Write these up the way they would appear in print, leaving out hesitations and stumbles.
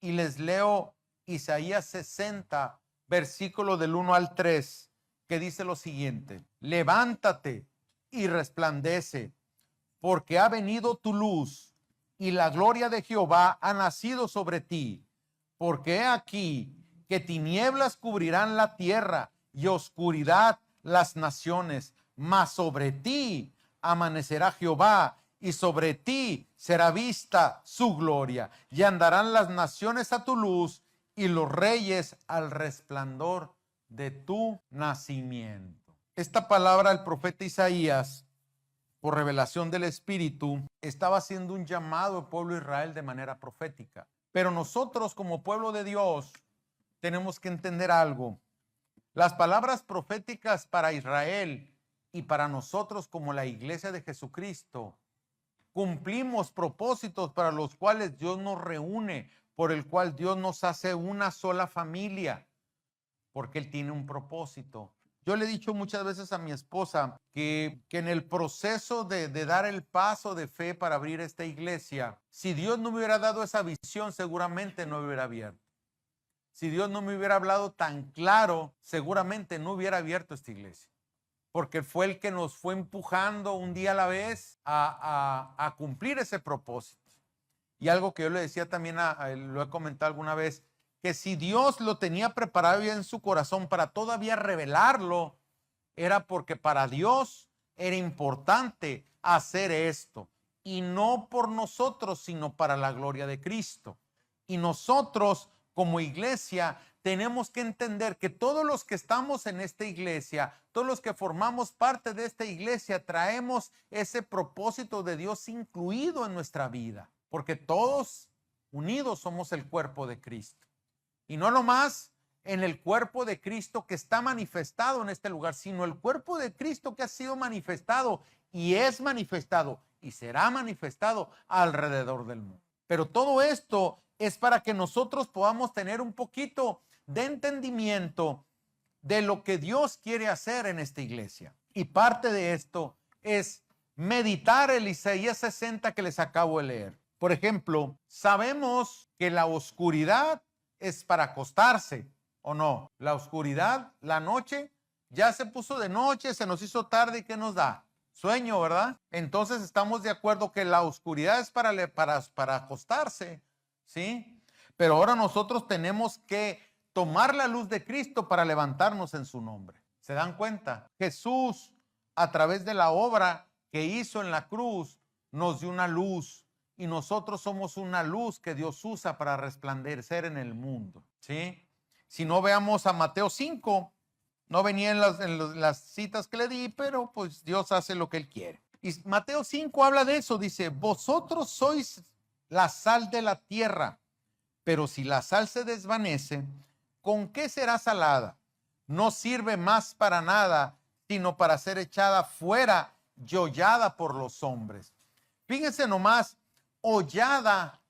y les leo Isaías 60, versículo del 1 al 3, que dice lo siguiente: levántate y resplandece, porque ha venido tu luz y la gloria de Jehová ha nacido sobre ti. Porque he aquí que tinieblas cubrirán la tierra y oscuridad las naciones, mas sobre ti amanecerá Jehová y sobre ti será vista su gloria. Y andarán las naciones a tu luz y los reyes al resplandor de tu nacimiento. Esta palabra el profeta Isaías, por revelación del Espíritu, estaba haciendo un llamado al pueblo de Israel de manera profética. Pero nosotros como pueblo de Dios tenemos que entender algo. Las palabras proféticas para Israel y para nosotros como la iglesia de Jesucristo, cumplimos propósitos para los cuales Dios nos reúne, por el cual Dios nos hace una sola familia, porque Él tiene un propósito. Yo le he dicho muchas veces a mi esposa que en el proceso de dar el paso de fe para abrir esta iglesia, si Dios no me hubiera dado esa visión, seguramente no hubiera abierto. Si Dios no me hubiera hablado tan claro, seguramente no hubiera abierto esta iglesia. Porque fue el que nos fue empujando un día a la vez a cumplir ese propósito. Y algo que yo le decía también, lo he comentado alguna vez, que si Dios lo tenía preparado ya en su corazón para todavía revelarlo, era porque para Dios era importante hacer esto. Y no por nosotros, sino para la gloria de Cristo. Y nosotros, como iglesia, tenemos que entender que todos los que estamos en esta iglesia, todos los que formamos parte de esta iglesia, traemos ese propósito de Dios incluido en nuestra vida. Porque todos unidos somos el cuerpo de Cristo. Y no nomás en el cuerpo de Cristo que está manifestado en este lugar, sino el cuerpo de Cristo que ha sido manifestado y es manifestado y será manifestado alrededor del mundo. Pero todo esto es para que nosotros podamos tener un poquito de entendimiento de lo que Dios quiere hacer en esta iglesia. Y parte de esto es meditar el Isaías 60 que les acabo de leer. Por ejemplo, sabemos que la oscuridad es para acostarse, ¿o no? La oscuridad, la noche, ya se puso de noche, se nos hizo tarde y ¿qué nos da? Sueño, ¿verdad? Entonces estamos de acuerdo que la oscuridad es para acostarse, ¿sí? Pero ahora nosotros tenemos que tomar la luz de Cristo para levantarnos en su nombre. ¿Se dan cuenta? Jesús, a través de la obra que hizo en la cruz, nos dio una luz. Y nosotros somos una luz que Dios usa para resplandecer en el mundo, ¿sí? Si no, veamos a Mateo 5. No venía en las citas que le di, pero pues Dios hace lo que Él quiere. Y Mateo 5 habla de eso. Dice, vosotros sois la sal de la tierra, pero si la sal se desvanece, ¿con qué será salada? No sirve más para nada, sino para ser echada fuera y hollada por los hombres. Fíjense nomás. Hollada,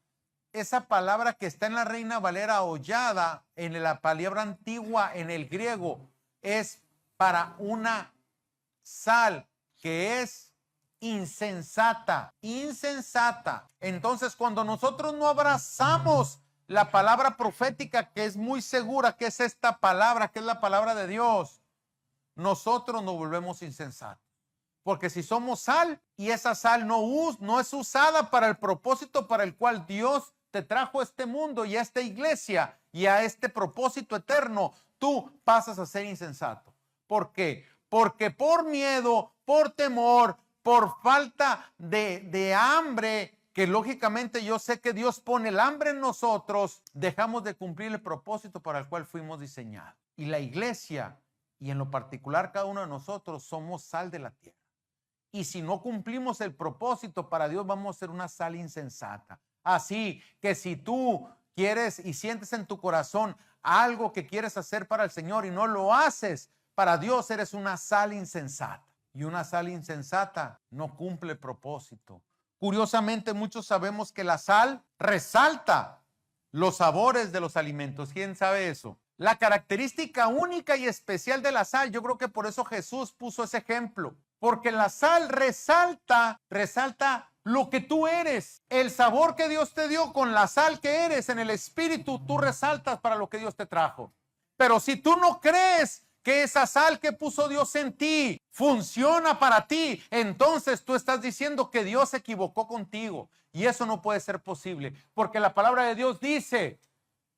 esa palabra que está en la Reina Valera, hollada, en la palabra antigua, en el griego, es para una sal que es insensata, insensata. Entonces, cuando nosotros no abrazamos la palabra profética, que es muy segura, que es esta palabra, que es la palabra de Dios, nosotros nos volvemos insensatos. Porque si somos sal y esa sal no es usada para el propósito para el cual Dios te trajo a este mundo y a esta iglesia y a este propósito eterno, tú pasas a ser insensato. ¿Por qué? Porque por miedo, por temor, por falta de hambre, que lógicamente yo sé que Dios pone el hambre en nosotros, dejamos de cumplir el propósito para el cual fuimos diseñados. Y la iglesia, y en lo particular cada uno de nosotros, somos sal de la tierra. Y si no cumplimos el propósito para Dios, vamos a ser una sal insensata. Así que si tú quieres y sientes en tu corazón algo que quieres hacer para el Señor y no lo haces para Dios, eres una sal insensata. Y una sal insensata no cumple el propósito. Curiosamente, muchos sabemos que la sal resalta los sabores de los alimentos. ¿Quién sabe eso? La característica única y especial de la sal, yo creo que por eso Jesús puso ese ejemplo. Porque la sal resalta lo que tú eres, el sabor que Dios te dio con la sal que eres en el espíritu, tú resaltas para lo que Dios te trajo. Pero si tú no crees que esa sal que puso Dios en ti funciona para ti, entonces tú estás diciendo que Dios se equivocó contigo. Y eso no puede ser posible, porque la palabra de Dios dice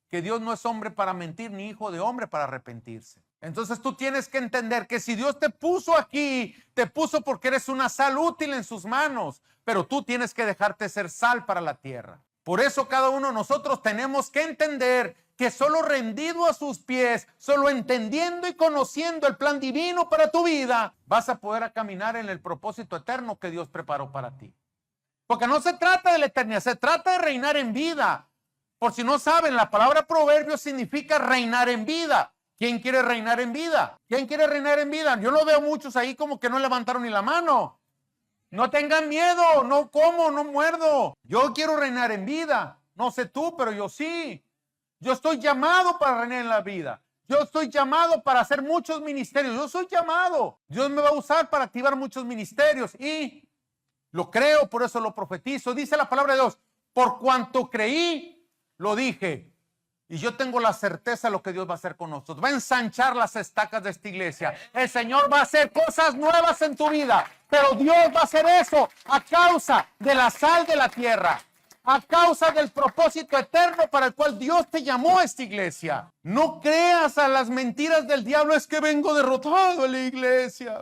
que Dios no es hombre para mentir, ni hijo de hombre para arrepentirse. Entonces tú tienes que entender que si Dios te puso aquí, te puso porque eres una sal útil en sus manos, pero tú tienes que dejarte ser sal para la tierra. Por eso cada uno de nosotros tenemos que entender que solo rendido a sus pies, solo entendiendo y conociendo el plan divino para tu vida, vas a poder caminar en el propósito eterno que Dios preparó para ti. Porque no se trata de la eternidad, se trata de reinar en vida. Por si no saben, la palabra proverbio significa reinar en vida. ¿Quién quiere reinar en vida? ¿Quién quiere reinar en vida? Yo lo veo muchos ahí como que no levantaron ni la mano. No tengan miedo, no como, no muerdo. Yo quiero reinar en vida. No sé tú, pero yo sí. Yo estoy llamado para reinar en la vida. Yo estoy llamado para hacer muchos ministerios. Yo soy llamado. Dios me va a usar para activar muchos ministerios y lo creo, por eso lo profetizo. Dice la palabra de Dios, por cuanto creí, lo dije. Y yo tengo la certeza de lo que Dios va a hacer con nosotros. Va a ensanchar las estacas de esta iglesia. El Señor va a hacer cosas nuevas en tu vida. Pero Dios va a hacer eso a causa de la sal de la tierra. A causa del propósito eterno para el cual Dios te llamó a esta iglesia. No creas a las mentiras del diablo. Es que vengo derrotado en la iglesia.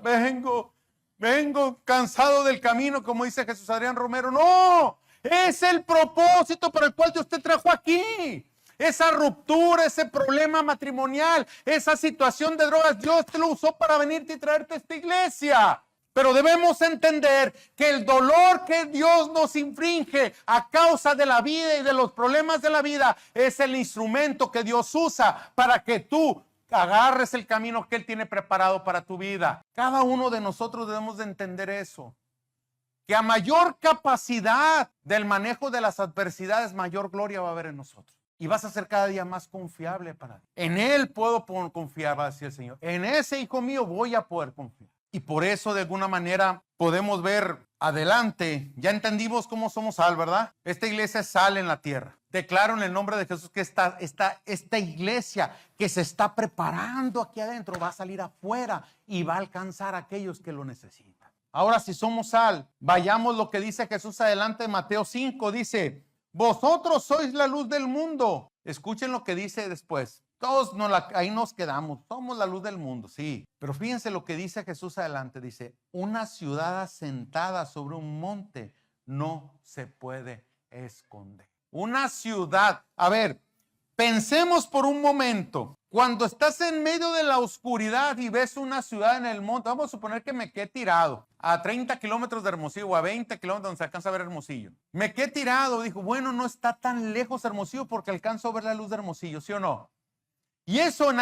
Vengo cansado del camino, como dice Jesús Adrián Romero. No, es el propósito para el cual Dios te trajo aquí. Esa ruptura, ese problema matrimonial, esa situación de drogas, Dios te lo usó para venirte y traerte a esta iglesia. Pero debemos entender que el dolor que Dios nos infringe a causa de la vida y de los problemas de la vida es el instrumento que Dios usa para que tú agarres el camino que Él tiene preparado para tu vida. Cada uno de nosotros debemos de entender eso. Que a mayor capacidad del manejo de las adversidades, mayor gloria va a haber en nosotros. Y vas a ser cada día más confiable para Dios. En Él puedo confiar, va a decir el Señor. En ese hijo mío voy a poder confiar. Y por eso de alguna manera podemos ver adelante. Ya entendimos cómo somos sal, ¿verdad? Esta iglesia es sal en la tierra. Declaro en el nombre de Jesús que esta iglesia que se está preparando aquí adentro va a salir afuera y va a alcanzar a aquellos que lo necesitan. Ahora, si somos sal, vayamos lo que dice Jesús adelante en Mateo 5. Dice, vosotros sois la luz del mundo. Escuchen lo que dice después. Todos ahí nos quedamos. Somos la luz del mundo, sí. Pero fíjense lo que dice Jesús adelante. Dice, una ciudad asentada sobre un monte no se puede esconder. Una ciudad. A ver, pensemos por un momento. Cuando estás en medio de la oscuridad y ves una ciudad en el monte, vamos a suponer que me quedé tirado a 30 kilómetros de Hermosillo o a 20 kilómetros donde se alcanza a ver Hermosillo. Me quedé tirado, dijo, bueno, no está tan lejos Hermosillo porque alcanzo a ver la luz de Hermosillo, ¿sí o no? Y eso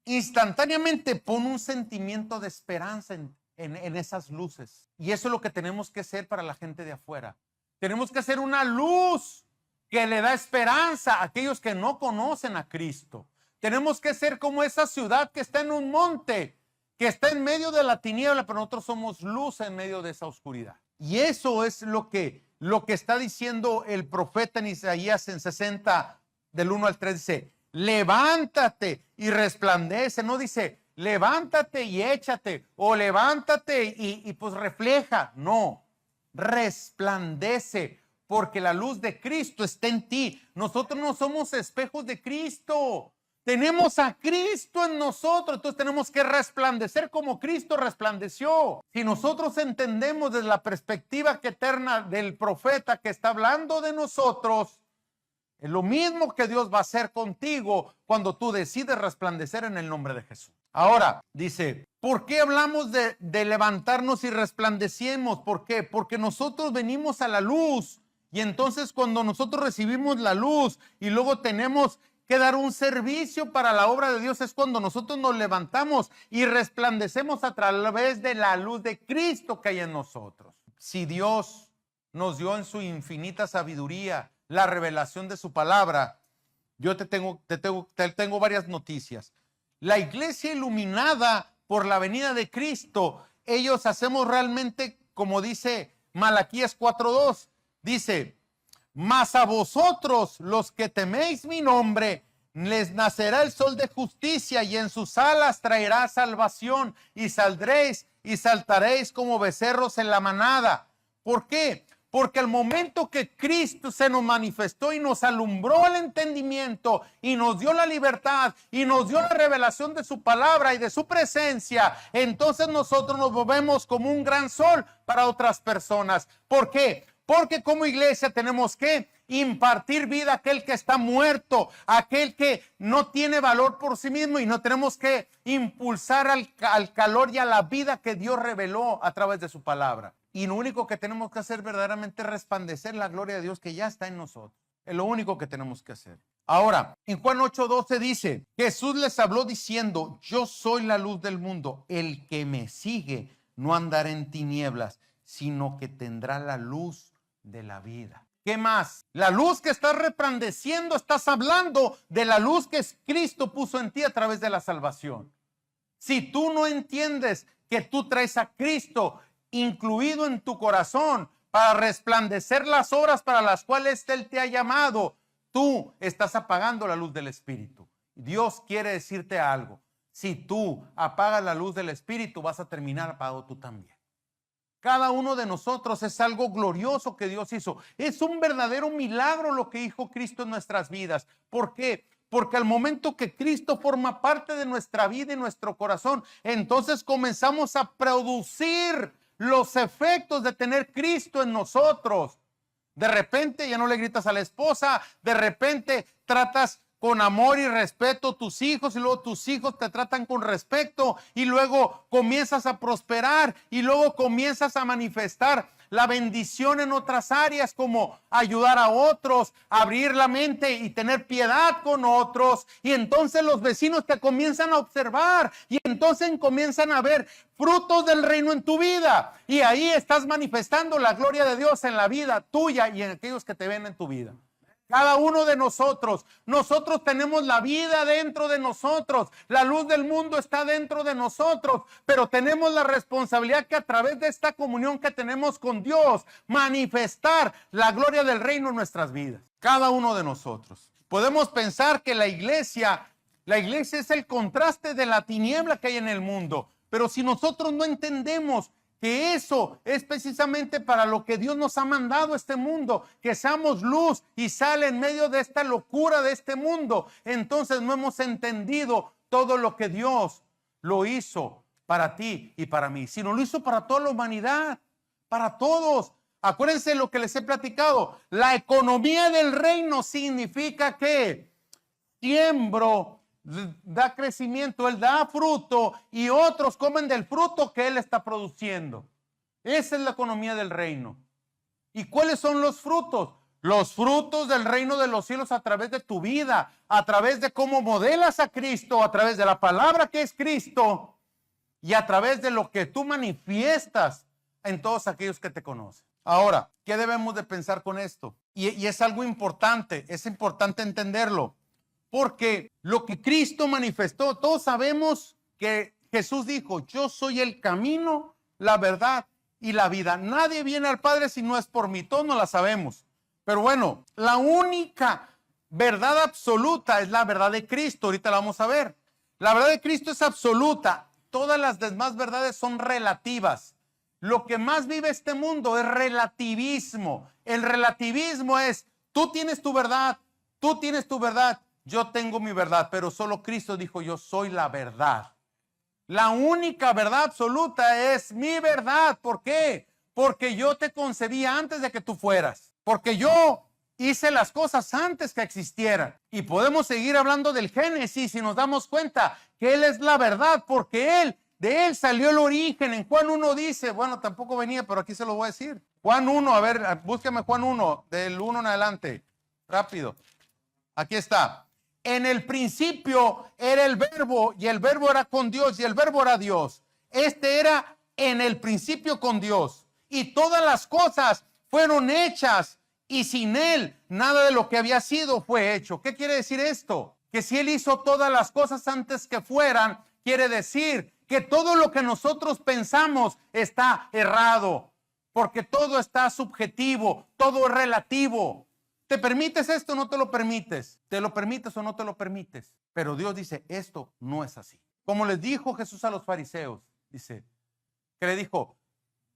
instantáneamente pone un sentimiento de esperanza en esas luces. Y eso es lo que tenemos que hacer para la gente de afuera. Tenemos que hacer una luz que le da esperanza a aquellos que no conocen a Cristo. Tenemos que ser como esa ciudad que está en un monte, que está en medio de la tiniebla, pero nosotros somos luz en medio de esa oscuridad. Y eso es lo que está diciendo el profeta en Isaías en 60, del 1 al 3, dice, levántate y resplandece. No dice, levántate y échate, o levántate y pues refleja. No, resplandece. Porque la luz de Cristo está en ti. Nosotros no somos espejos de Cristo. Tenemos a Cristo en nosotros. Entonces tenemos que resplandecer como Cristo resplandeció. Si nosotros entendemos desde la perspectiva eterna del profeta que está hablando de nosotros, es lo mismo que Dios va a hacer contigo cuando tú decides resplandecer en el nombre de Jesús. Ahora, dice, ¿por qué hablamos de levantarnos y resplandecemos? ¿Por qué? Porque nosotros venimos a la luz. Y entonces cuando nosotros recibimos la luz y luego tenemos que dar un servicio para la obra de Dios, es cuando nosotros nos levantamos y resplandecemos a través de la luz de Cristo que hay en nosotros. Si Dios nos dio en su infinita sabiduría la revelación de su palabra, yo te tengo varias noticias. La iglesia iluminada por la venida de Cristo, ellos hacemos realmente como dice Malaquías 4:2, dice, mas a vosotros los que teméis mi nombre, les nacerá el sol de justicia y en sus alas traerá salvación y saldréis y saltaréis como becerros en la manada. ¿Por qué? Porque al momento que Cristo se nos manifestó y nos alumbró el entendimiento y nos dio la libertad y nos dio la revelación de su palabra y de su presencia, entonces nosotros nos movemos como un gran sol para otras personas. ¿Por qué? Porque como iglesia tenemos que impartir vida a aquel que está muerto, a aquel que no tiene valor por sí mismo, y no tenemos que impulsar al calor y a la vida que Dios reveló a través de su palabra. Y lo único que tenemos que hacer verdaderamente es resplandecer la gloria de Dios que ya está en nosotros. Es lo único que tenemos que hacer. Ahora, en Juan 8:12 dice, Jesús les habló diciendo, yo soy la luz del mundo, el que me sigue no andará en tinieblas, sino que tendrá la luz de la vida. ¿Qué más? La luz que estás resplandeciendo, estás hablando de la luz que Cristo puso en ti a través de la salvación. Si tú no entiendes que tú traes a Cristo incluido en tu corazón para resplandecer las obras para las cuales Él te ha llamado, tú estás apagando la luz del Espíritu. Dios quiere decirte algo. Si tú apagas la luz del Espíritu, vas a terminar apagado tú también. Cada uno de nosotros es algo glorioso que Dios hizo. Es un verdadero milagro lo que hizo Cristo en nuestras vidas. ¿Por qué? Porque al momento que Cristo forma parte de nuestra vida y nuestro corazón, entonces comenzamos a producir los efectos de tener Cristo en nosotros. De repente ya no le gritas a la esposa, de repente tratas con amor y respeto a tus hijos y luego tus hijos te tratan con respeto y luego comienzas a prosperar y luego comienzas a manifestar la bendición en otras áreas como ayudar a otros, abrir la mente y tener piedad con otros, y entonces los vecinos te comienzan a observar y entonces comienzan a ver frutos del reino en tu vida y ahí estás manifestando la gloria de Dios en la vida tuya y en aquellos que te ven en tu vida. Cada uno de nosotros tenemos la vida dentro de nosotros, la luz del mundo está dentro de nosotros, pero tenemos la responsabilidad que a través de esta comunión que tenemos con Dios, manifestar la gloria del reino en nuestras vidas. Cada uno de nosotros. Podemos pensar que la iglesia es el contraste de la tiniebla que hay en el mundo, pero si nosotros no entendemos que eso es precisamente para lo que Dios nos ha mandado a este mundo, que seamos luz y sal en medio de esta locura de este mundo, entonces no hemos entendido todo lo que Dios lo hizo para ti y para mí, sino lo hizo para toda la humanidad, para todos. Acuérdense lo que les he platicado, la economía del reino significa que siembro, da crecimiento, Él da fruto y otros comen del fruto que Él está produciendo. Esa es la economía del reino. ¿Y cuáles son los frutos? Los frutos del reino de los cielos a través de tu vida, a través de cómo modelas a Cristo, a través de la palabra que es Cristo y a través de lo que tú manifiestas en todos aquellos que te conocen. Ahora, ¿qué debemos de pensar con esto? Y es algo importante, es importante entenderlo. Porque lo que Cristo manifestó, todos sabemos que Jesús dijo, yo soy el camino, la verdad y la vida. Nadie viene al Padre si no es por mí, todos no la sabemos. Pero bueno, la única verdad absoluta es la verdad de Cristo, ahorita la vamos a ver. La verdad de Cristo es absoluta, todas las demás verdades son relativas. Lo que más vive este mundo es relativismo. El relativismo es, tú tienes tu verdad, tú tienes tu verdad. Yo tengo mi verdad, pero solo Cristo dijo, yo soy la verdad. La única verdad absoluta es mi verdad. ¿Por qué? Porque yo te concebí antes de que tú fueras. Porque yo hice las cosas antes que existieran. Y podemos seguir hablando del Génesis y nos damos cuenta que Él es la verdad, porque de Él salió el origen. En Juan 1 dice, bueno, tampoco venía, pero aquí se lo voy a decir. Juan 1, a ver, búsqueme Juan 1, del 1 en adelante. Rápido. Aquí está. En el principio era el verbo y el verbo era con Dios y el verbo era Dios. Este era en el principio con Dios y todas las cosas fueron hechas y sin Él nada de lo que había sido fue hecho. ¿Qué quiere decir esto? Que si Él hizo todas las cosas antes que fueran, quiere decir que todo lo que nosotros pensamos está errado. porque todo está subjetivo, todo es relativo. ¿Te permites esto o no te lo permites? ¿Te lo permites o no te lo permites? Pero Dios dice, esto no es así. Como les dijo Jesús a los fariseos, dice, que le dijo,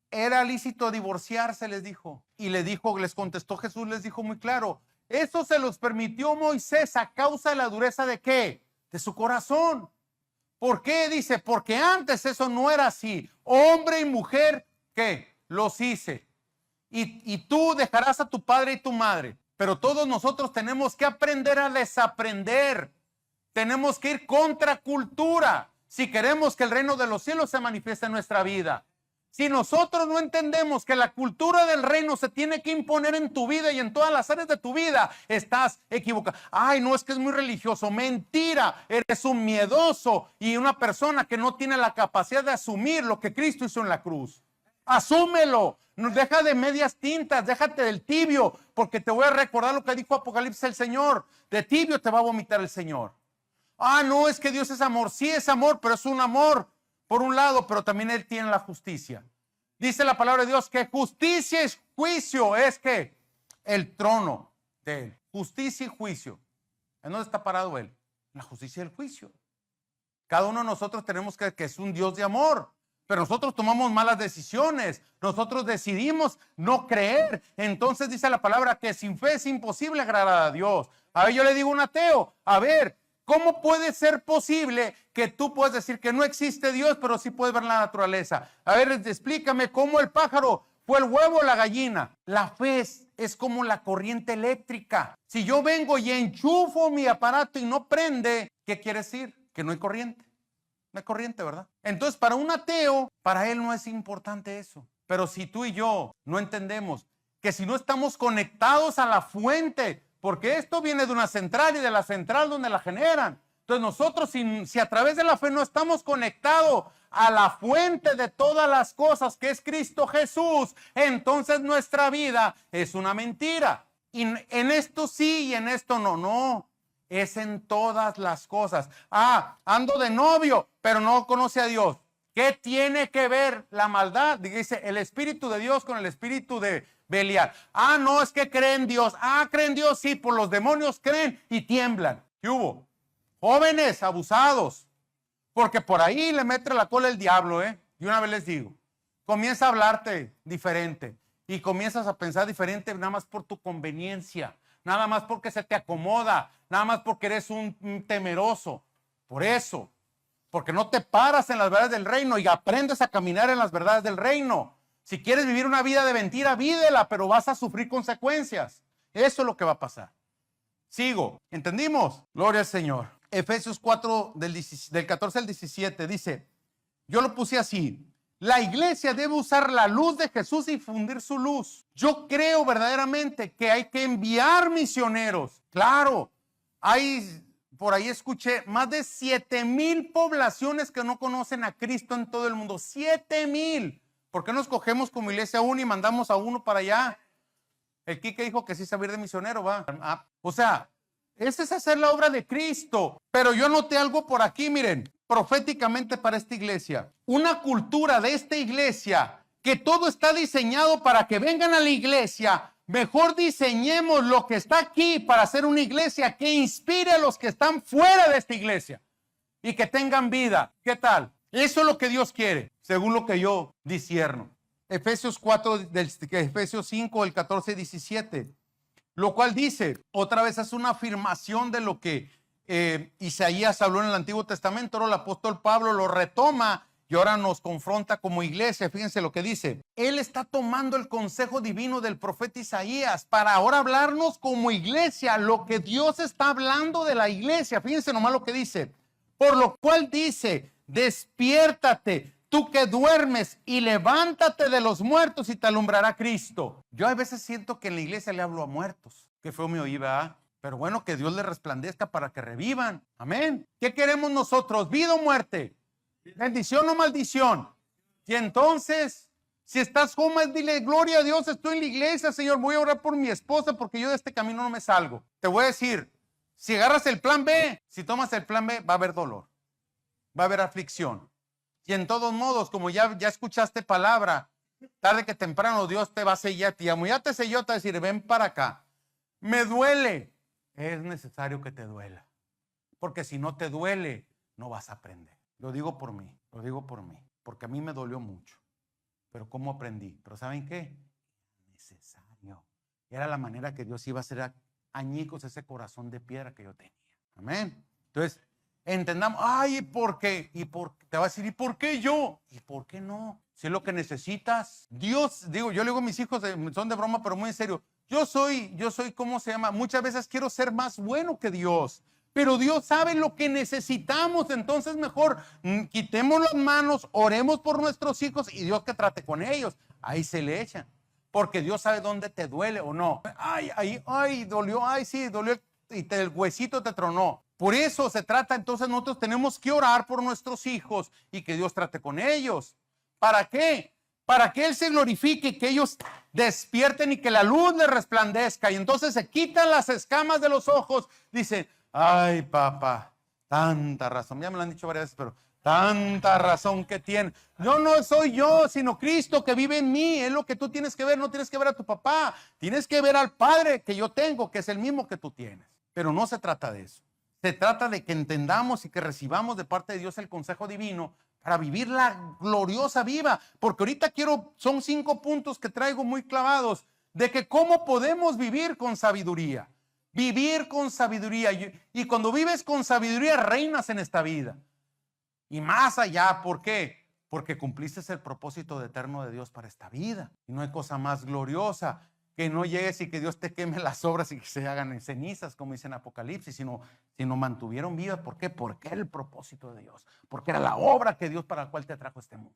era lícito divorciarse, les dijo. Y les contestó Jesús, les dijo muy claro, eso se los permitió Moisés a causa de la dureza de ¿qué? De su corazón. ¿Por qué? Dice, porque antes eso no era así. Hombre y mujer, ¿qué? Los hice. Y tú dejarás a tu padre y tu madre. Pero todos nosotros tenemos que aprender a desaprender. Tenemos que ir contra cultura si queremos que el reino de los cielos se manifieste en nuestra vida. Si nosotros no entendemos que la cultura del reino se tiene que imponer en tu vida y en todas las áreas de tu vida, estás equivocado. Ay, no, es que es muy religioso. Mentira, eres un miedoso y una persona que no tiene la capacidad de asumir lo que Cristo hizo en la cruz. Asúmelo. No, deja de medias tintas, déjate del tibio, porque te voy a recordar lo que dijo Apocalipsis el Señor. De tibio te va a vomitar el Señor. Ah, no, es que Dios es amor. Sí es amor, pero es un amor por un lado, pero también Él tiene la justicia. Dice la palabra de Dios que justicia y juicio es que el trono de Él. Justicia y juicio. ¿En dónde está parado Él? En la justicia y el juicio. Cada uno de nosotros tenemos que es un Dios de amor. Pero nosotros tomamos malas decisiones. Nosotros decidimos no creer. Entonces dice la palabra que sin fe es imposible agradar a Dios. A ver, yo le digo a un ateo, a ver, ¿cómo puede ser posible que tú puedas decir que no existe Dios, pero sí puedes ver la naturaleza? A ver, explícame cómo el pájaro fue el huevo o la gallina. La fe es como la corriente eléctrica. Si yo vengo y enchufo mi aparato y no prende, ¿qué quiere decir? Que no hay corriente. No hay corriente, ¿verdad? Entonces, para un ateo, para él no es importante eso. Pero si tú y yo no entendemos que si no estamos conectados a la fuente, porque esto viene de una central y de la central donde la generan. Entonces nosotros si a través de la fe no estamos conectados a la fuente de todas las cosas que es Cristo Jesús, entonces nuestra vida es una mentira. Y en esto sí y en esto no, no. Es en todas las cosas. Ah, ando de novio, pero no conoce a Dios. ¿Qué tiene que ver la maldad? Dice el Espíritu de Dios con el espíritu de Belial. Ah, no, es que creen en Dios. Ah, creen en Dios, sí, por los demonios creen y tiemblan. ¿Qué hubo? Jóvenes abusados. Porque por ahí le mete la cola el diablo, ¿eh? Y una vez les digo, comienza a hablarte diferente y comienzas a pensar diferente nada más por tu conveniencia. Nada más porque se te acomoda, nada más porque eres un temeroso. Por eso, porque no te paras en las verdades del reino y aprendes a caminar en las verdades del reino. Si quieres vivir una vida de mentira, vívela, pero vas a sufrir consecuencias. Eso es lo que va a pasar. Sigo, ¿entendimos? Gloria al Señor. Efesios 4, del 14 al 17, dice, yo lo puse así. La iglesia debe usar la luz de Jesús y difundir su luz. Yo creo verdaderamente que hay que enviar misioneros. Claro, por ahí escuché más de 7,000 poblaciones que no conocen a Cristo en todo el mundo. 7,000. ¿Por qué no escogemos como iglesia uno y mandamos a uno para allá? El Quique dijo que sí sabe ir de misionero, va. O sea, ese es hacer la obra de Cristo. Pero yo noté algo por aquí, miren. Proféticamente para esta iglesia, una cultura de esta iglesia, que todo está diseñado para que vengan a la iglesia. Mejor diseñemos lo que está aquí para hacer una iglesia que inspire a los que están fuera de esta iglesia y que tengan vida. ¿Qué tal? Eso es lo que Dios quiere, según lo que yo discierno. Efesios 4, Efesios 5, el 14 y 17, lo cual dice, otra vez es una afirmación de lo que Isaías habló en el Antiguo Testamento. Ahora el apóstol Pablo lo retoma y ahora nos confronta como iglesia. Fíjense lo que dice. Él está tomando el consejo divino del profeta Isaías para ahora hablarnos como iglesia, lo que Dios está hablando de la iglesia. Fíjense nomás lo que dice. Por lo cual dice, despiértate, tú que duermes, y levántate de los muertos y te alumbrará Cristo. Yo a veces siento que en la iglesia le hablo a muertos. Qué feo me oí, ¿verdad? Pero bueno, que Dios les resplandezca para que revivan. Amén. ¿Qué queremos nosotros? ¿Vida o muerte? ¿Bendición o maldición? Y entonces, si estás joven, dile, gloria a Dios, estoy en la iglesia, Señor, voy a orar por mi esposa porque yo de este camino no me salgo. Te voy a decir, si agarras el plan B, si tomas el plan B, va a haber dolor, va a haber aflicción. Y en todos modos, como ya escuchaste palabra, tarde que temprano Dios te va a sellar. Ya te selló, te va a decir, ven para acá. Me duele. Es necesario que te duela. Porque si no te duele, no vas a aprender. Lo digo por mí, lo digo por mí. Porque a mí me dolió mucho. Pero ¿cómo aprendí? Pero ¿saben qué? Necesario. Era la manera que Dios iba a hacer añicos ese corazón de piedra que yo tenía. Amén. Entonces, entendamos, ay, ¿por qué? Te va a decir, ¿y por qué yo? ¿Y por qué no? Si es lo que necesitas. Dios, digo, yo le digo a mis hijos, son de broma, pero muy en serio. Yo soy, ¿cómo se llama? Muchas veces quiero ser más bueno que Dios. Pero Dios sabe lo que necesitamos, entonces mejor quitemos las manos, oremos por nuestros hijos y Dios que trate con ellos. Ahí se le echan, porque Dios sabe dónde te duele o no. Ay, dolió, ay, sí, dolió y el huesito te tronó. Por eso se trata, entonces nosotros tenemos que orar por nuestros hijos y que Dios trate con ellos. ¿Para qué? Para que Él se glorifique, que ellos despierten y que la luz les resplandezca. Y entonces se quitan las escamas de los ojos. Dicen, ay, papá, tanta razón. Ya me lo han dicho varias veces, pero tanta razón que tiene. Yo no soy yo, sino Cristo que vive en mí. Es lo que tú tienes que ver. No tienes que ver a tu papá. Tienes que ver al Padre que yo tengo, que es el mismo que tú tienes. Pero no se trata de eso. Se trata de que entendamos y que recibamos de parte de Dios el consejo divino para vivir la gloriosa vida. Porque ahorita son 5 puntos que traigo muy clavados de que cómo podemos vivir con sabiduría. Vivir con sabiduría. Y cuando vives con sabiduría, reinas en esta vida. Y más allá, ¿por qué? Porque cumpliste el propósito eterno de Dios para esta vida. Y no hay cosa más gloriosa que no llegues y que Dios te queme las obras y que se hagan en cenizas, como dice en Apocalipsis, sino mantuvieron vivas. ¿Por qué? Porque era el propósito de Dios. Porque era la obra que Dios para la cual te trajo a este mundo.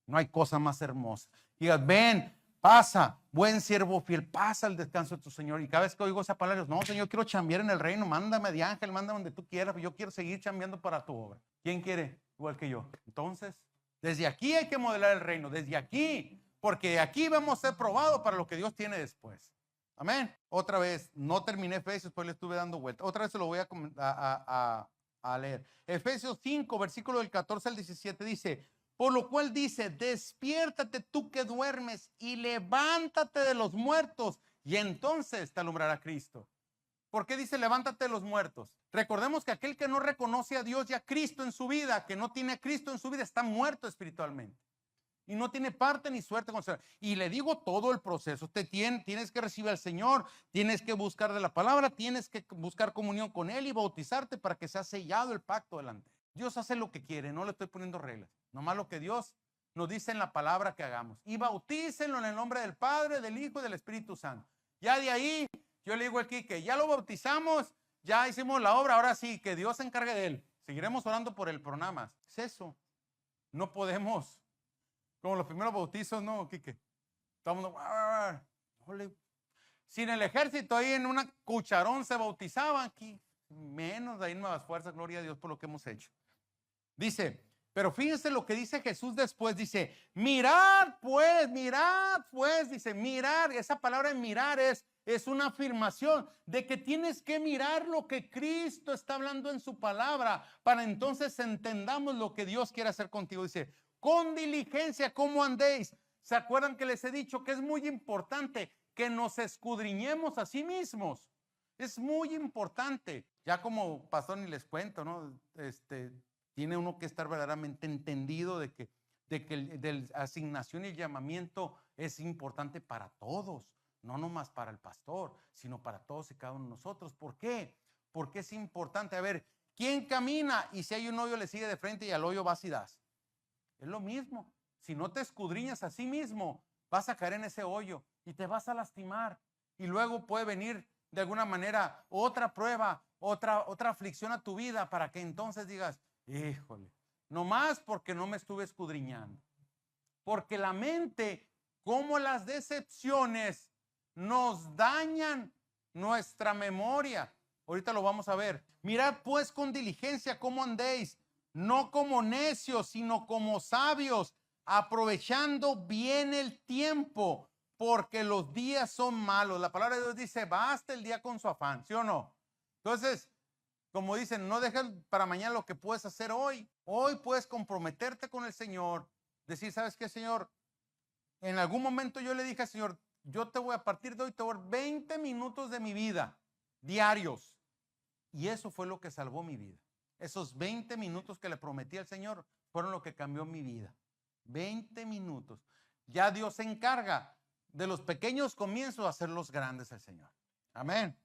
No hay cosa más hermosa. Digas, ven, pasa, buen siervo fiel, pasa el descanso de tu Señor. Y cada vez que oigo esa palabra, no, Señor, quiero chambear en el reino, mándame de ángel, mándame donde tú quieras, yo quiero seguir chambeando para tu obra. ¿Quién quiere? Igual que yo. Entonces, desde aquí hay que modelar el reino, desde aquí, porque aquí vamos a ser probados para lo que Dios tiene después. Amén. Otra vez, no terminé Efesios, pues le estuve dando vuelta. Otra vez se lo voy a leer. Efesios 5, versículo del 14 al 17 dice, por lo cual dice, despiértate tú que duermes y levántate de los muertos y entonces te alumbrará Cristo. ¿Por qué dice levántate de los muertos? Recordemos que aquel que no reconoce a Dios y a Cristo en su vida, que no tiene a Cristo en su vida, está muerto espiritualmente. Y no tiene parte ni suerte con Señor. Y le digo todo el proceso. Tienes que recibir al Señor, tienes que buscar de la palabra, tienes que buscar comunión con Él y bautizarte para que sea sellado el pacto delante. Dios hace lo que quiere, no le estoy poniendo reglas. Nomás lo que Dios nos dice en la palabra que hagamos. Y bautícenlo en el nombre del Padre, del Hijo y del Espíritu Santo. Ya de ahí, yo le digo aquí que ya lo bautizamos, ya hicimos la obra, ahora sí, que Dios se encargue de él. Seguiremos orando por él, pero nada más. Es eso. No podemos. Como los primeros bautizos, ¿no, Quique? Todo el mundo, si en el ejército ahí en una cucharón se bautizaban, aquí menos, de ahí nuevas fuerzas, gloria a Dios por lo que hemos hecho. Dice, pero fíjense lo que dice Jesús después, dice, mirad pues, dice, mirar, esa palabra mirar es una afirmación de que tienes que mirar lo que Cristo está hablando en su palabra para entonces entendamos lo que Dios quiere hacer contigo. Dice, con diligencia, ¿cómo andéis? ¿Se acuerdan que les he dicho que es muy importante que nos escudriñemos a sí mismos? Es muy importante. Ya como pastor ni les cuento, ¿no? Tiene uno que estar verdaderamente entendido de que la asignación y el llamamiento es importante para todos, no nomás para el pastor, sino para todos y cada uno de nosotros. ¿Por qué? Porque es importante. A ver, ¿quién camina y si hay un hoyo le sigue de frente y al hoyo vas y das? Es lo mismo. Si no te escudriñas a sí mismo, vas a caer en ese hoyo y te vas a lastimar. Y luego puede venir de alguna manera otra prueba, otra aflicción a tu vida para que entonces digas, híjole, nomás porque no me estuve escudriñando. Porque la mente, como las decepciones, nos dañan nuestra memoria. Ahorita lo vamos a ver. Mirad pues con diligencia cómo andéis, no como necios, sino como sabios, aprovechando bien el tiempo, porque los días son malos. La palabra de Dios dice, basta el día con su afán, ¿sí o no? Entonces, como dicen, no dejes para mañana lo que puedes hacer hoy. Hoy puedes comprometerte con el Señor, decir, ¿sabes qué, Señor? En algún momento yo le dije al Señor, yo te voy a partir de hoy, te voy a dar 20 minutos de mi vida diarios. Y eso fue lo que salvó mi vida. Esos 20 minutos que le prometí al Señor fueron lo que cambió mi vida. 20 minutos. Ya Dios se encarga de los pequeños comienzos a hacerlos grandes al Señor. Amén.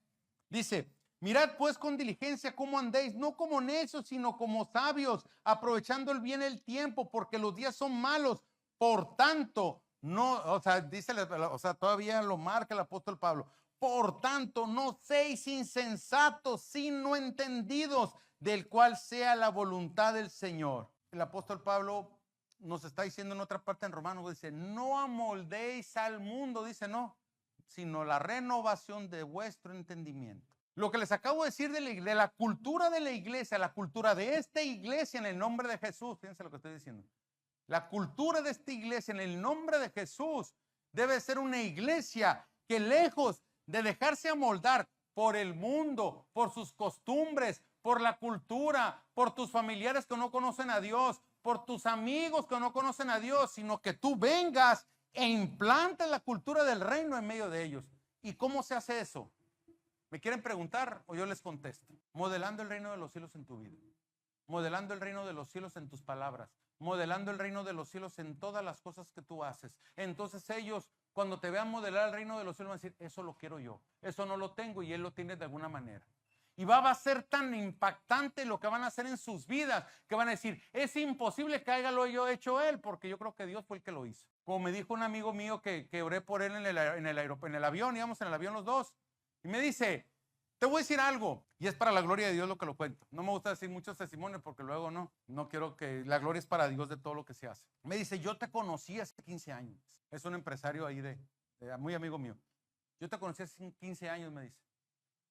Dice, mirad pues con diligencia cómo andéis, no como necios, sino como sabios, aprovechando el bien el tiempo, porque los días son malos. Por tanto, no, dice, todavía lo marca el apóstol Pablo. Por tanto, no seis insensatos, sino entendidos, del cual sea la voluntad del Señor. El apóstol Pablo nos está diciendo en otra parte en Romanos, dice, no amoldéis al mundo, dice, no, sino la renovación de vuestro entendimiento. Lo que les acabo de decir de la cultura de la iglesia, la cultura de esta iglesia en el nombre de Jesús, fíjense lo que estoy diciendo. La cultura de esta iglesia en el nombre de Jesús debe ser una iglesia que lejos de dejarse amoldar por el mundo, por sus costumbres, por la cultura, por tus familiares que no conocen a Dios, por tus amigos que no conocen a Dios, sino que tú vengas e implantes la cultura del reino en medio de ellos. ¿Y cómo se hace eso? ¿Me quieren preguntar o yo les contesto? Modelando el reino de los cielos en tu vida, modelando el reino de los cielos en tus palabras, modelando el reino de los cielos en todas las cosas que tú haces. Entonces ellos, cuando te vean modelar el reino de los cielos, van a decir, eso lo quiero yo, eso no lo tengo y él lo tiene de alguna manera. Y va a ser tan impactante lo que van a hacer en sus vidas, que van a decir, es imposible que haya lo yo hecho él, porque yo creo que Dios fue el que lo hizo. Como me dijo un amigo mío que oré por él en el avión, íbamos en el avión los dos, y me dice, te voy a decir algo, y es para la gloria de Dios lo que lo cuento. No me gusta decir muchos testimonios porque luego no quiero que la gloria es para Dios de todo lo que se hace. Me dice, yo te conocí hace 15 años. Es un empresario ahí muy amigo mío. Yo te conocí hace 15 años, me dice.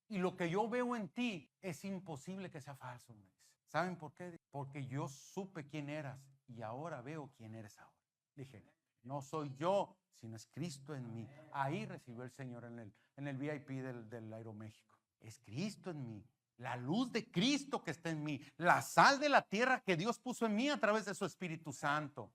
Y lo que yo veo en ti es imposible que sea falso, me dice. ¿Saben por qué? Porque yo supe quién eras y ahora veo quién eres ahora. Dije, no soy yo, sino es Cristo en mí. Ahí recibió el Señor en el VIP del Aeroméxico. Es Cristo en mí, la luz de Cristo que está en mí, la sal de la tierra que Dios puso en mí a través de su Espíritu Santo.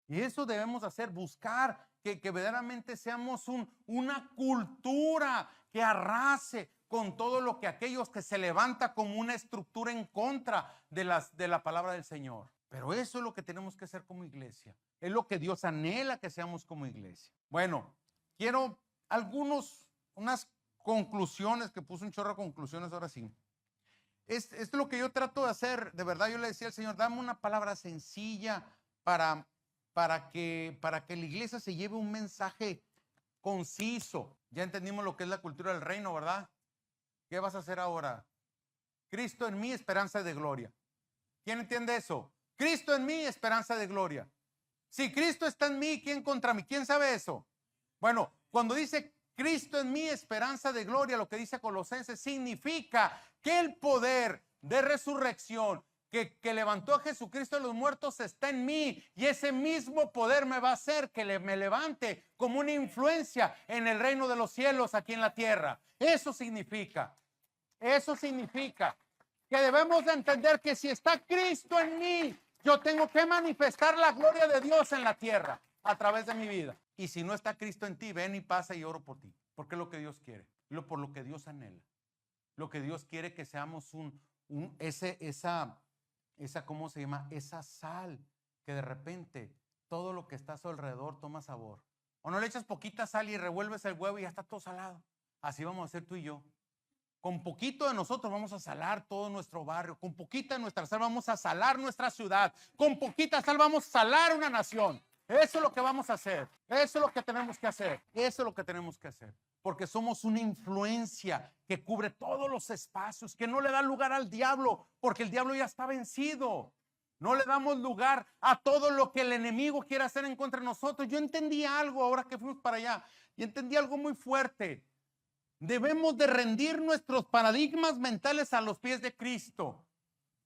Y eso debemos hacer, buscar que verdaderamente seamos una cultura que arrase con todo lo que aquellos que se levanta como una estructura en contra de la palabra del Señor. Pero eso es lo que tenemos que hacer como iglesia. Es lo que Dios anhela que seamos como iglesia. Bueno, quiero unas conclusiones, que puse un chorro de conclusiones ahora sí. Esto es lo que yo trato de hacer. De verdad, yo le decía al Señor, dame una palabra sencilla para que la iglesia se lleve un mensaje conciso. Ya entendimos lo que es la cultura del reino, ¿verdad? ¿Qué vas a hacer ahora? Cristo en mí, esperanza de gloria. ¿Quién entiende eso? Cristo en mí, esperanza de gloria. Si Cristo está en mí, ¿quién contra mí? ¿Quién sabe eso? Bueno, cuando dice Cristo en mí, esperanza de gloria, lo que dice Colosenses, significa que el poder de resurrección que levantó a Jesucristo de los muertos está en mí, y ese mismo poder me va a hacer que me levante como una influencia en el reino de los cielos aquí en la tierra. Eso significa que debemos de entender que si está Cristo en mí, yo tengo que manifestar la gloria de Dios en la tierra a través de mi vida. Y si no está Cristo en ti, ven y pasa y oro por ti, porque es lo que Dios quiere, por lo que Dios anhela, lo que Dios quiere que seamos ¿cómo se llama? Esa sal que de repente todo lo que está a su alrededor toma sabor. O no le echas poquita sal y revuelves el huevo y ya está todo salado. Así vamos a hacer tú y yo. Con poquito de nosotros vamos a salar todo nuestro barrio. Con poquita de nuestra sal vamos a salar nuestra ciudad. Con poquita sal vamos a salar una nación. Eso es lo que vamos a hacer. Eso es lo que tenemos que hacer. Eso es lo que tenemos que hacer. Porque somos una influencia que cubre todos los espacios, que no le da lugar al diablo, porque el diablo ya está vencido. No le damos lugar a todo lo que el enemigo quiere hacer en contra de nosotros. Yo entendí algo ahora que fuimos para allá, y entendí algo muy fuerte. Debemos de rendir nuestros paradigmas mentales a los pies de Cristo,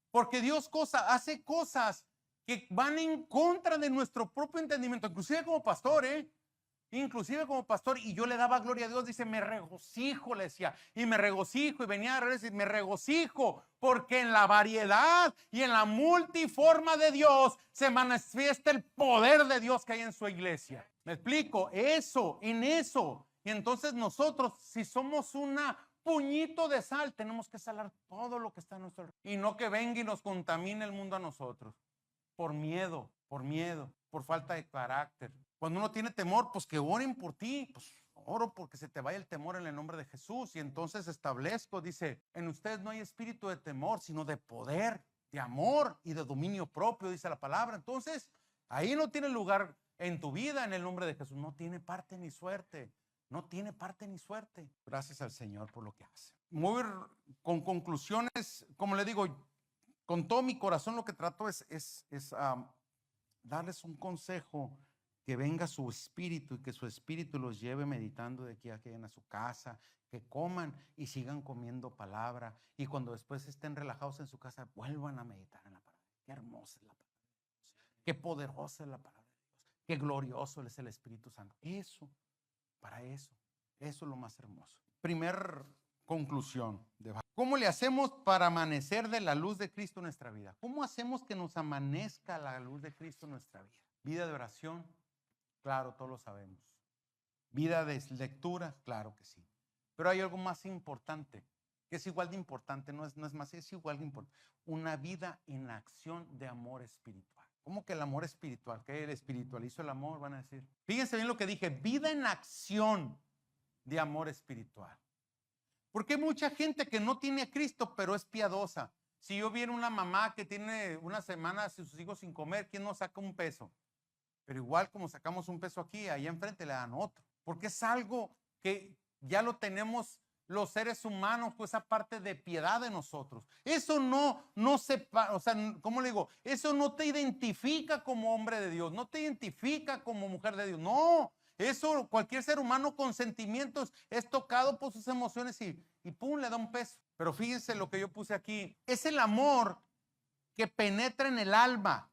porque Dios hace cosas que van en contra de nuestro propio entendimiento, inclusive como pastor, inclusive como pastor, y yo le daba gloria a Dios, dice, me regocijo, le decía, y me regocijo, y venía a regresar, me regocijo, porque en la variedad y en la multiforma de Dios se manifiesta el poder de Dios que hay en su iglesia. ¿Me explico? Eso, en eso. Y entonces nosotros, si somos una puñito de sal, tenemos que salar todo lo que está a nuestro alrededor, y no que venga y nos contamine el mundo a nosotros, por miedo, por falta de carácter. Cuando uno tiene temor, pues que oren por ti, pues oro porque se te vaya el temor en el nombre de Jesús. Y entonces establezco, dice, en ustedes no hay espíritu de temor, sino de poder, de amor y de dominio propio, dice la palabra. Entonces, ahí no tiene lugar en tu vida en el nombre de Jesús. No tiene parte ni suerte. No tiene parte ni suerte. Gracias al Señor por lo que hace. Muy con conclusiones, como le digo, con todo mi corazón lo que trato es darles un consejo, que venga su espíritu y que su espíritu los lleve meditando de aquí a que vayan a su casa, que coman y sigan comiendo palabra, y cuando después estén relajados en su casa vuelvan a meditar en la palabra. Qué hermosa es la palabra de Dios, qué poderosa es la palabra de Dios, qué glorioso es el Espíritu Santo. Eso es lo más hermoso. Primer conclusión. ¿Cómo le hacemos para amanecer de la luz de Cristo en nuestra vida? ¿Cómo hacemos que nos amanezca la luz de Cristo en nuestra vida? Vida de oración, claro, todos lo sabemos. Vida de lectura, claro que sí. Pero hay algo más importante, que es igual de importante, no es más, es igual de importante. Una vida en acción de amor espiritual. ¿Cómo que el amor espiritual? ¿Qué? ¿El espiritualizo el amor? Van a decir. Fíjense bien lo que dije, vida en acción de amor espiritual. Porque hay mucha gente que no tiene a Cristo, pero es piadosa. Si yo viera una mamá que tiene una semana sus hijos sin comer, ¿quién no saca un peso? Pero igual como sacamos un peso aquí, allá enfrente le dan otro. Porque es algo que ya lo tenemos los seres humanos, pues esa parte de piedad de nosotros. Eso no se, o sea, ¿cómo le digo? Eso no te identifica como hombre de Dios, no te identifica como mujer de Dios, no. Eso, cualquier ser humano con sentimientos es tocado por sus emociones y pum, le da un peso. Pero fíjense lo que yo puse aquí. Es el amor que penetra en el alma,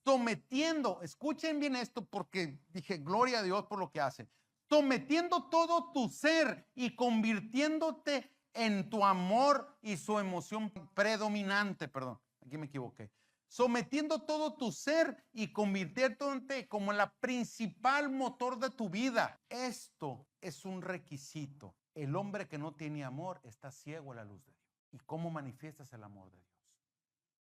sometiendo, escuchen bien esto porque dije, gloria a Dios por lo que hace. Sometiendo todo tu ser y convirtiéndote en tu amor y su emoción predominante, perdón, aquí me equivoqué. Sometiendo todo tu ser y convirtiéndote como la principal motor de tu vida. Esto es un requisito. El hombre que no tiene amor está ciego a la luz de Dios. ¿Y cómo manifiestas el amor de Dios?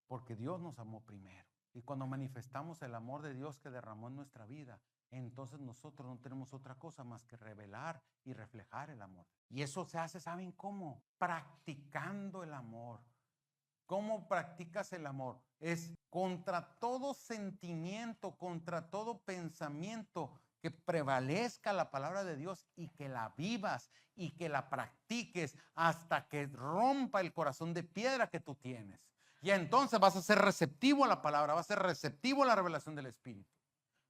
Porque Dios nos amó primero. Y cuando manifestamos el amor de Dios que derramó en nuestra vida, entonces nosotros no tenemos otra cosa más que revelar y reflejar el amor. Y eso se hace, ¿saben cómo? Practicando el amor. ¿Cómo practicas el amor? Es contra todo sentimiento, contra todo pensamiento, que prevalezca la palabra de Dios y que la vivas y que la practiques hasta que rompa el corazón de piedra que tú tienes. Y entonces vas a ser receptivo a la palabra, vas a ser receptivo a la revelación del Espíritu.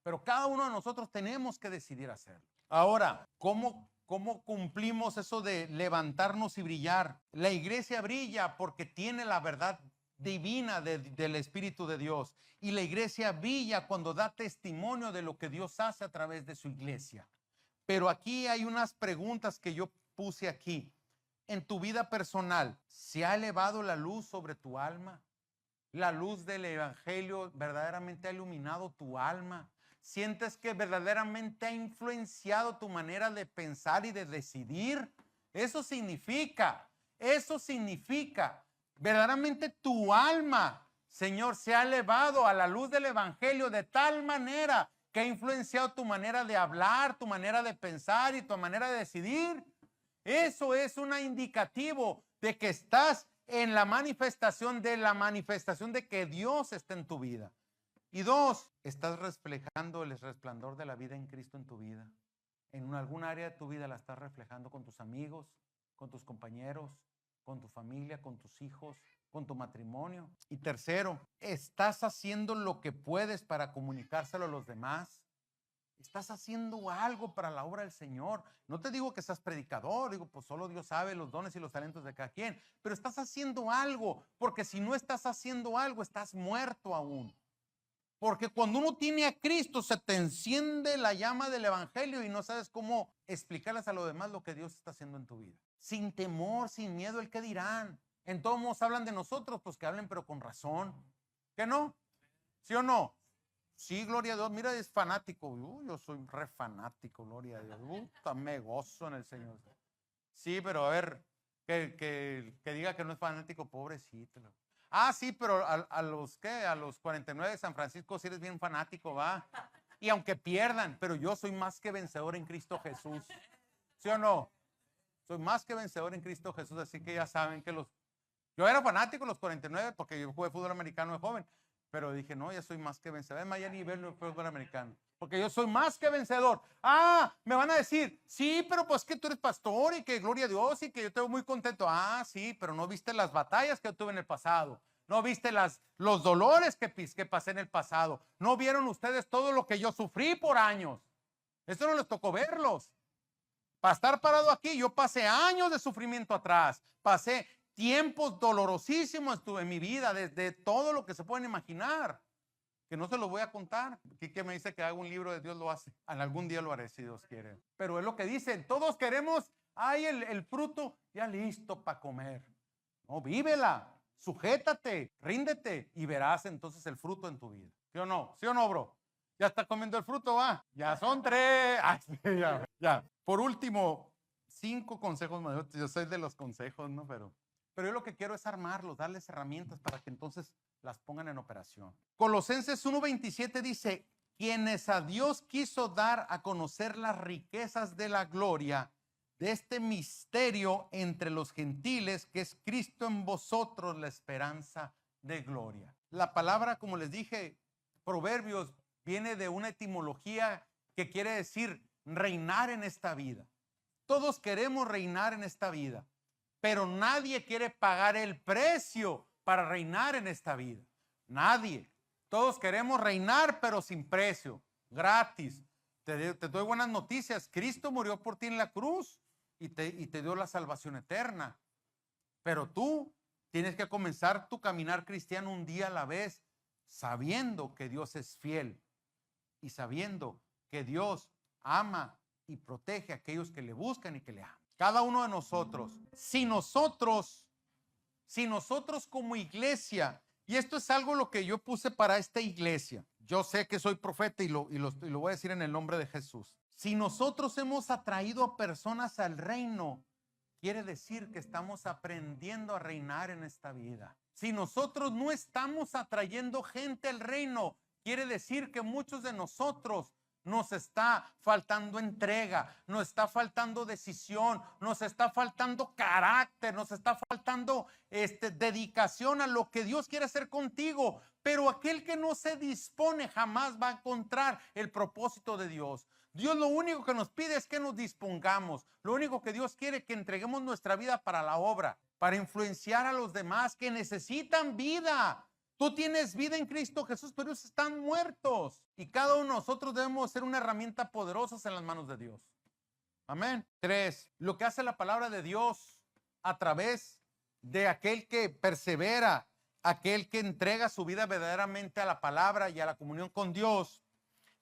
Pero cada uno de nosotros tenemos que decidir hacerlo. Ahora, ¿cómo cumplimos eso de levantarnos y brillar? La iglesia brilla porque tiene la verdad divina del Espíritu de Dios. Y la iglesia brilla cuando da testimonio de lo que Dios hace a través de su iglesia. Pero aquí hay unas preguntas que yo puse aquí. En tu vida personal, ¿se ha elevado la luz sobre tu alma? ¿La luz del Evangelio verdaderamente ha iluminado tu alma? ¿Sientes que verdaderamente ha influenciado tu manera de pensar y de decidir? Eso significa, verdaderamente tu alma, Señor, se ha elevado a la luz del Evangelio de tal manera que ha influenciado tu manera de hablar, tu manera de pensar y tu manera de decidir. Eso es un indicativo de que estás en la manifestación de que Dios está en tu vida. Y dos, estás reflejando el resplandor de la vida en Cristo en tu vida. En algún área de tu vida la estás reflejando con tus amigos, con tus compañeros, con tu familia, con tus hijos, con tu matrimonio. Y tercero, estás haciendo lo que puedes para comunicárselo a los demás. Estás haciendo algo para la obra del Señor. No te digo que seas predicador, digo, pues solo Dios sabe los dones y los talentos de cada quien, pero estás haciendo algo, porque si no estás haciendo algo, estás muerto aún. Porque cuando uno tiene a Cristo, se te enciende la llama del evangelio y no sabes cómo explicarles a los demás lo que Dios está haciendo en tu vida. Sin temor, sin miedo, el que dirán. En todos modos hablan de nosotros, pues que hablen, pero con razón. ¿Qué no? ¿Sí o no? Sí, gloria a Dios. Mira, es fanático. Yo soy re fanático, gloria a Dios. Me gozo en el Señor. Sí, pero a ver, que diga que no es fanático, pobrecito. Ah, sí, pero a los, ¿qué? A los 49 de San Francisco sí eres bien fanático, ¿va? Y aunque pierdan, pero yo soy más que vencedor en Cristo Jesús. ¿Sí o no? Soy más que vencedor en Cristo Jesús, así que ya saben que yo era fanático de los 49 porque yo jugué fútbol americano de joven, pero dije, no, ya soy más que vencedor. Además, ya nivel no fútbol americano, porque yo soy más que vencedor. Ah, me van a decir, sí, pero pues que tú eres pastor y que gloria a Dios y que yo estoy muy contento. Ah, sí, pero no viste las batallas que yo tuve en el pasado. No viste los dolores que pasé en el pasado. No vieron ustedes todo lo que yo sufrí por años. Eso no les tocó verlos. Para estar parado aquí, yo pasé años de sufrimiento atrás. Pasé tiempos dolorosísimos en mi vida, desde todo lo que se pueden imaginar, que no se los voy a contar. Quique me dice que haga un libro de Dios lo hace. En algún día lo haré, si Dios quiere. Pero es lo que dicen, todos queremos, el fruto ya listo para comer. No, vívela, sujétate, ríndete y verás entonces el fruto en tu vida. ¿Sí o no? ¿Sí o no, bro? Ya está comiendo el fruto, va. Ya son 3. Ay, ya. Por último, 5 consejos más. Yo soy de los consejos, ¿no? Pero yo lo que quiero es armarlos, darles herramientas para que entonces las pongan en operación. Colosenses 1:27 dice, quienes a Dios quiso dar a conocer las riquezas de la gloria de este misterio entre los gentiles, que es Cristo en vosotros, la esperanza de gloria. La palabra, como les dije, Proverbios, viene de una etimología que quiere decir reinar en esta vida. Todos queremos reinar en esta vida, pero nadie quiere pagar el precio para reinar en esta vida. Nadie. Todos queremos reinar, pero sin precio, gratis. Te doy buenas noticias. Cristo murió por ti en la cruz y te dio la salvación eterna. Pero tú tienes que comenzar tu caminar cristiano un día a la vez, sabiendo que Dios es fiel y sabiendo que Dios ama y protege a aquellos que le buscan y que le aman. Cada uno de nosotros, si nosotros como iglesia, y esto es algo lo que yo puse para esta iglesia, yo sé que soy profeta y lo voy a decir en el nombre de Jesús. Si nosotros hemos atraído a personas al reino, quiere decir que estamos aprendiendo a reinar en esta vida. Si nosotros no estamos atrayendo gente al reino, quiere decir que muchos de nosotros nos está faltando entrega, nos está faltando decisión, nos está faltando carácter, nos está faltando dedicación a lo que Dios quiere hacer contigo. Pero aquel que no se dispone jamás va a encontrar el propósito de Dios. Dios lo único que nos pide es que nos dispongamos. Lo único que Dios quiere es que entreguemos nuestra vida para la obra, para influenciar a los demás que necesitan vida. Tú tienes vida en Cristo Jesús, pero ellos están muertos. Y cada uno de nosotros debemos ser una herramienta poderosa en las manos de Dios. Amén. 3. Lo que hace la palabra de Dios a través de aquel que persevera, aquel que entrega su vida verdaderamente a la palabra y a la comunión con Dios,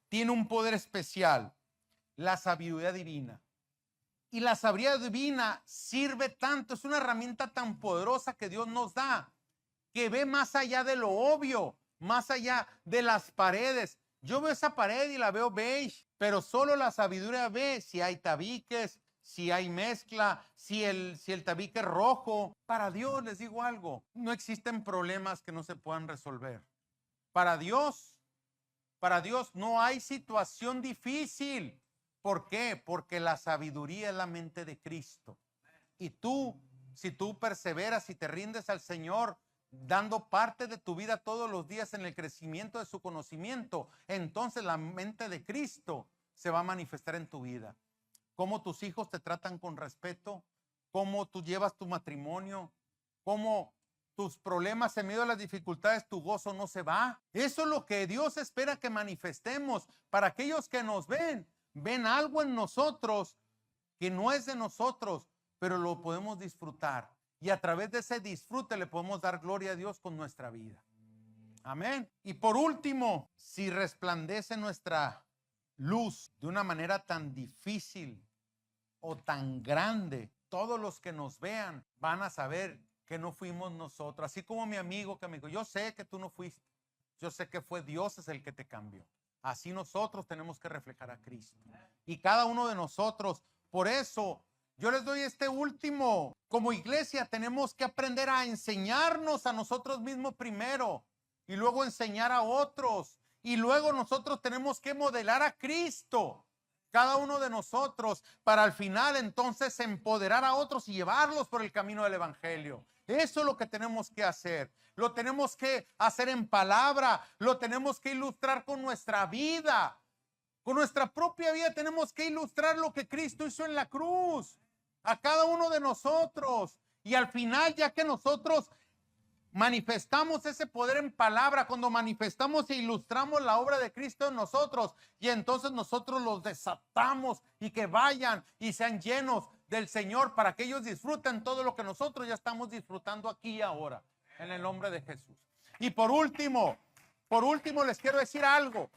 tiene un poder especial, la sabiduría divina. Y la sabiduría divina sirve tanto, es una herramienta tan poderosa que Dios nos da, que ve más allá de lo obvio, más allá de las paredes. Yo veo esa pared y la veo beige, pero solo la sabiduría ve si hay tabiques, si hay mezcla, si el tabique es rojo. Para Dios, les digo algo, no existen problemas que no se puedan resolver. Para Dios no hay situación difícil. ¿Por qué? Porque la sabiduría es la mente de Cristo. Y tú, si tú perseveras y te rindes al Señor, dando parte de tu vida todos los días en el crecimiento de su conocimiento, entonces la mente de Cristo se va a manifestar en tu vida. Cómo tus hijos te tratan con respeto, cómo tú llevas tu matrimonio, cómo tus problemas en medio de las dificultades, tu gozo no se va. Eso es lo que Dios espera que manifestemos. Para aquellos que nos ven algo en nosotros que no es de nosotros, pero lo podemos disfrutar. Y a través de ese disfrute le podemos dar gloria a Dios con nuestra vida. Amén. Y por último, si resplandece nuestra luz de una manera tan difícil o tan grande, todos los que nos vean van a saber que no fuimos nosotros. Así como mi amigo que me dijo, yo sé que tú no fuiste, yo sé que fue Dios es el que te cambió. Así nosotros tenemos que reflejar a Cristo. Y cada uno de nosotros, por eso yo les doy este último, como iglesia tenemos que aprender a enseñarnos a nosotros mismos primero y luego enseñar a otros. Y luego nosotros tenemos que modelar a Cristo, cada uno de nosotros, para al final entonces empoderar a otros y llevarlos por el camino del evangelio. Eso es lo que tenemos que hacer. Lo tenemos que hacer en palabra, lo tenemos que ilustrar con nuestra vida. Con nuestra propia vida tenemos que ilustrar lo que Cristo hizo en la cruz a cada uno de nosotros. Y al final, ya que nosotros manifestamos ese poder en palabra, cuando manifestamos e ilustramos la obra de Cristo en nosotros, y entonces nosotros los desatamos y que vayan y sean llenos del Señor para que ellos disfruten todo lo que nosotros ya estamos disfrutando aquí y ahora, en el nombre de Jesús. Y por último les quiero decir algo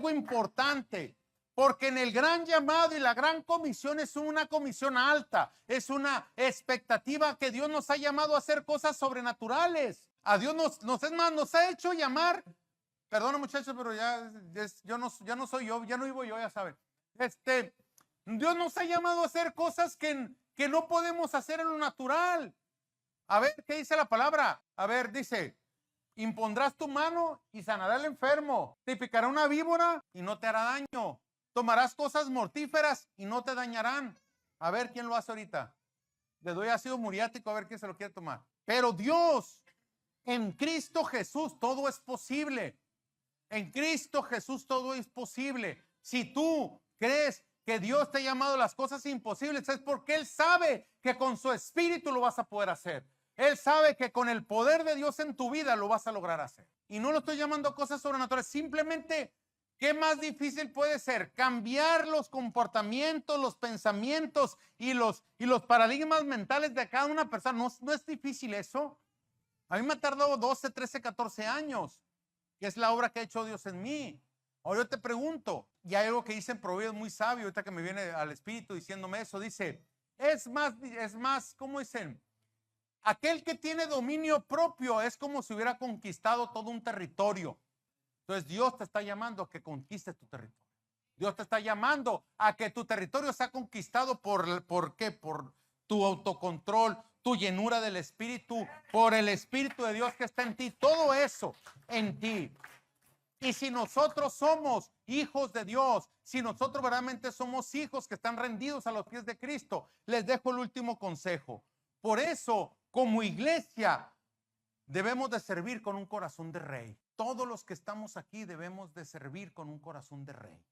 importante. Porque en el gran llamado y la gran comisión es una comisión alta, es una expectativa que Dios nos ha llamado a hacer cosas sobrenaturales. A Dios nos ha hecho llamar, perdón muchachos, pero ya no soy yo, ya no vivo yo, ya saben. Dios nos ha llamado a hacer cosas que no podemos hacer en lo natural. A ver, ¿qué dice la palabra? A ver, dice, impondrás tu mano y sanará al enfermo, te picará una víbora y no te hará daño. Tomarás cosas mortíferas y no te dañarán. A ver quién lo hace ahorita. Le doy ácido muriático a ver quién se lo quiere tomar. Pero Dios, en Cristo Jesús todo es posible. En Cristo Jesús todo es posible. Si tú crees que Dios te ha llamado a las cosas imposibles, es porque Él sabe que con su espíritu lo vas a poder hacer. Él sabe que con el poder de Dios en tu vida lo vas a lograr hacer. Y no lo estoy llamando a cosas sobrenaturales, simplemente, ¿qué más difícil puede ser? Cambiar los comportamientos, los pensamientos y los paradigmas mentales de cada una persona. No es difícil eso. A mí me ha tardado 12, 13, 14 años, que es la obra que ha hecho Dios en mí. Ahora yo te pregunto, y hay algo que dice en Proverbios muy sabio, ahorita que me viene al espíritu diciéndome eso, dice, es más, ¿cómo dicen? Aquel que tiene dominio propio es como si hubiera conquistado todo un territorio. Entonces Dios te está llamando a que conquistes tu territorio. Dios te está llamando a que tu territorio sea conquistado ¿por qué? Por tu autocontrol, tu llenura del Espíritu, por el Espíritu de Dios que está en ti. Todo eso en ti. Y si nosotros somos hijos de Dios, si nosotros verdaderamente somos hijos que están rendidos a los pies de Cristo, les dejo el último consejo. Por eso, como iglesia, debemos de servir con un corazón de rey. Todos los que estamos aquí debemos de servir con un corazón de rey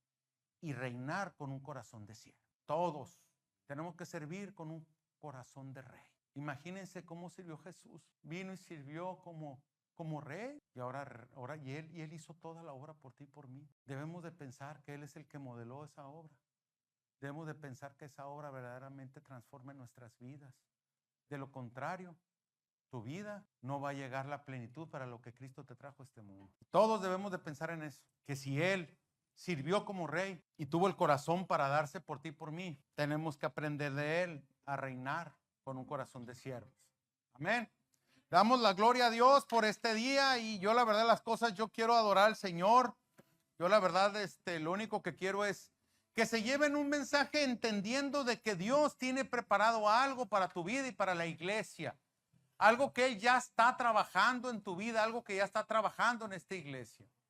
y reinar con un corazón de siervo. Todos tenemos que servir con un corazón de rey. Imagínense cómo sirvió Jesús. Vino y sirvió como rey y ahora él hizo toda la obra por ti y por mí. Debemos de pensar que Él es el que modeló esa obra. Debemos de pensar que esa obra verdaderamente transforma nuestras vidas. De lo contrario, tu vida no va a llegar a la plenitud para lo que Cristo te trajo a este mundo. Todos debemos de pensar en eso, que si Él sirvió como rey y tuvo el corazón para darse por ti y por mí, tenemos que aprender de Él a reinar con un corazón de siervos. Amén. Damos la gloria a Dios por este día y yo la verdad yo quiero adorar al Señor. Yo la verdad lo único que quiero es que se lleven un mensaje entendiendo de que Dios tiene preparado algo para tu vida y para la iglesia. Algo que Él ya está trabajando en tu vida, algo que ya está trabajando en esta iglesia.